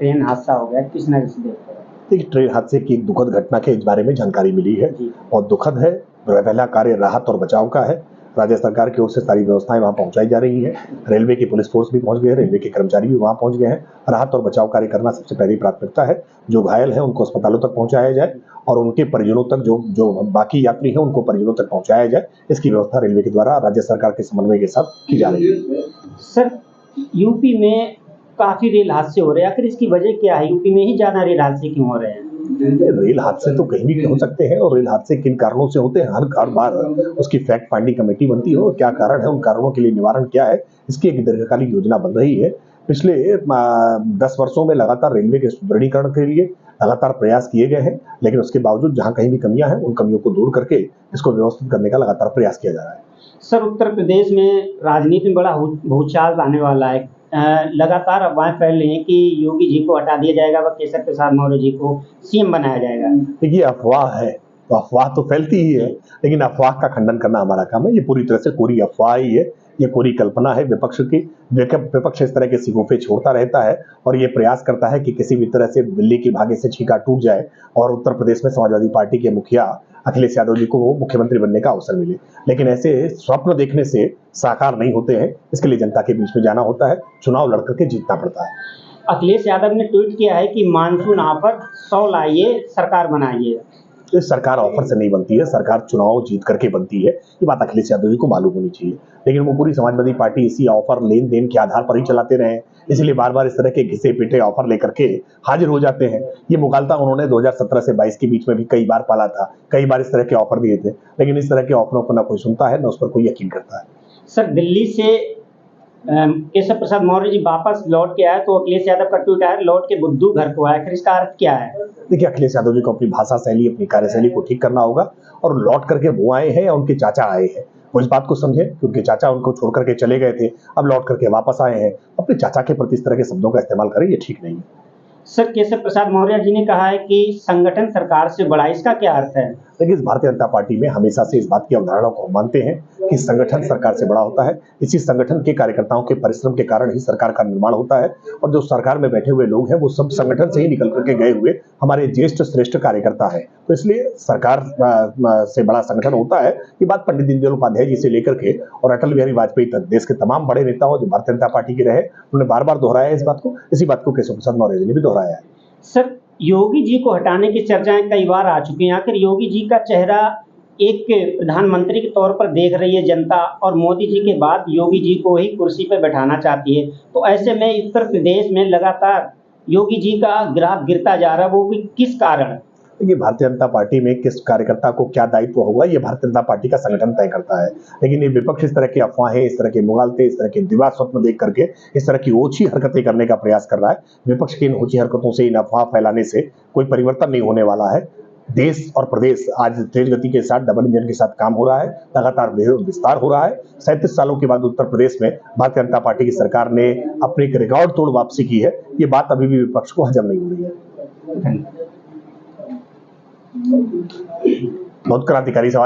Train हादसा हो गया, किस नजर से देखते हैं? देखिए, ट्रेन हादसे की एक दुखद घटना के बारे में जानकारी मिली है जी। और दुखद है। पहला कार्य राहत और बचाव का है। राज्य सरकार की ओर से सारी व्यवस्थाएं वहां पहुंचाई जा रही है। रेलवे की पुलिस फोर्स भी पहुंच गए हैं, रेलवे के कर्मचारी भी वहां पहुंच गए हैं। राहत और बचाव कार्य करना सबसे पहली प्राथमिकता है। जो घायल है उनको अस्पतालों तक पहुंचाया जाए और उनके परिजनों तक, जो जो बाकी यात्री हैं उनको परिजनों तक पहुंचाया जाए। इसकी व्यवस्था रेलवे के द्वारा राज्य सरकार के समन्वय के साथ की जा रही है। सर, यूपी में काफी रेल हादसे हो रहे हैं, आखिर इसकी वजह क्या है? यूपी में ही ज्यादा रेल हादसे क्यों हो रहे हैं? रेल हादसे तो कहीं भी हो सकते हैं और रेल हादसे किन कारणों से होते हैं, हर बार उसकी फैक्ट फाइंडिंग कमेटी बनती है और क्या कारण है, उन कारणों के लिए निवारण क्या है, इसकी एक दीर्घकालिक योजना बन रही है। पिछले 10 वर्षों में लगातार रेलवे के सुदृढ़ीकरण के लिए लगातार प्रयास किए गए हैं, लेकिन उसके बावजूद जहां कहीं भी कमियां हैं उन कमियों को दूर करके इसको व्यवस्थित करने का लगातार प्रयास किया जा रहा है। सर, उत्तर प्रदेश में राजनीति में बड़ा भूचाल आने वाला है। लगातार अफवाहें फैल रही हैं कि योगी जी को हटा दिया जाएगा व केशव प्रसाद मौर्य जी को सीएम बनाया जाएगा। देखिए, अफवाह है तो अफवाह तो फैलती ही है, लेकिन अफवाह का खंडन करना हमारा काम है। ये पूरी तरह से कोरी अफवाह ही है, ये कोरी कल्पना है विपक्ष की। विपक्ष इस तरह के सिगोफे छोड़ता रहता है और ये प्रयास करता है कि किसी भी तरह से बिल्ली की भागे से छींका टूट जाए और उत्तर प्रदेश में समाजवादी पार्टी के मुखिया अखिलेश यादव जी को मुख्यमंत्री बनने का अवसर मिले। लेकिन ऐसे स्वप्न देखने से साकार नहीं होते हैं, इसके लिए जनता के बीच में जाना होता है, चुनाव लड़ करके जीतना पड़ता है। अखिलेश यादव ने ट्वीट किया है कि मानसून ऑफर 100 लाइए, सरकार बनाइए। इस सरकार ऑफर से नहीं बनती है, सरकार चुनाव जीत करके बनती है। ये बात अखिलेश यादव जी को मालूम होनी चाहिए, लेकिन वो पूरी समाजवादी पार्टी इसी ऑफर लेन देन के आधार पर ही चलाते रहे, इसलिए बार बार इस तरह के घिसे पिटे ऑफर लेकर के हाजिर हो जाते हैं। ये मुगालता उन्होंने 2017 से 22 के बीच में भी कई बार पाला था, कई बार इस तरह के ऑफर दिए थे, लेकिन इस तरह के ऑफरों को ना कोई सुनता है, ना उस पर कोई यकीन करता है। सर, दिल्ली से केशव प्रसाद मौर्य जी वापस लौट के आए तो अखिलेश यादव का ट्वीट आया, लौट के बुद्धू घर को आया। फिर इसका अर्थ क्या है? देखिए, अखिलेश यादव जी को अपनी भाषा शैली, अपनी कार्यशैली को ठीक करना होगा और लौट करके वो आए हैं या उनके चाचा आए हैं, वो इस बात को समझे कि उनके चाचा उनको छोड़ करके चले गए थे, अब लौट करके वापस आए हैं। अपने चाचा के प्रति इस तरह के शब्दों का इस्तेमाल करें, ये ठीक नहीं है। सर, केशव प्रसाद मौर्य जी ने कहा है कि संगठन सरकार से बड़ा, इसका क्या अर्थ है? देखिए, इस भारतीय जनता पार्टी में हमेशा से इस बात की अवधारणा को हम मानते हैं कि संगठन सरकार से बड़ा होता है। इसी संगठन के कार्यकर्ताओं के परिश्रम के कारण ही सरकार का निर्माण होता है और जो सरकार में बैठे हुए लोग हैं वो सब संगठन से ही निकल करके गए हुए हमारे ज्येष्ठ श्रेष्ठ कार्यकर्ता है। तो इसलिए सरकार से बड़ा संगठन होता है। ये बात पंडित दीनदयाल उपाध्याय जी से लेकर के और अटल बिहारी वाजपेयी तक देश के तमाम बड़े नेताओं जो भारतीय जनता पार्टी के रहे, उन्होंने बार बार दोहराया इस बात को। इसी बात को केशव प्रसाद मौर्य जी ने भी दोहराया है। सर, योगी जी को हटाने की चर्चाएं कई बार आ चुकी हैं, आखिर योगी जी का चेहरा एक प्रधानमंत्री के तौर पर देख रही है जनता और मोदी जी के बाद योगी जी को ही कुर्सी पर बैठाना चाहती है। तो ऐसे में उत्तर प्रदेश में लगातार योगी जी का ग्राफ गिरता जा रहा है, वो भी किस कारण? देखिए, भारतीय जनता पार्टी में किस कार्यकर्ता को क्या दायित्व होगा ये भारतीय जनता पार्टी का संगठन तय करता है, लेकिन ये विपक्ष इस तरह की अफवाहें, इस तरह के मुगालते, इस तरह के दिवा स्वप्न देख करके इस तरह की ओछी हरकतें करने का प्रयास कर रहा है। विपक्ष की इन ओछी हरकतों से, इन अफवाह फैलाने से कोई परिवर्तन नहीं होने वाला है। देश और प्रदेश आज तेज गति के साथ डबल इंजन के साथ काम हो रहा है, लगातार विस्तार हो रहा है। 37 सालों के बाद उत्तर प्रदेश में भारतीय जनता पार्टी की सरकार ने अपनी एक रिकॉर्ड तोड़ वापसी की है। ये बात अभी भी विपक्ष को हजम नहीं हो रही है। बहुत क्रांतिकारी सवाल।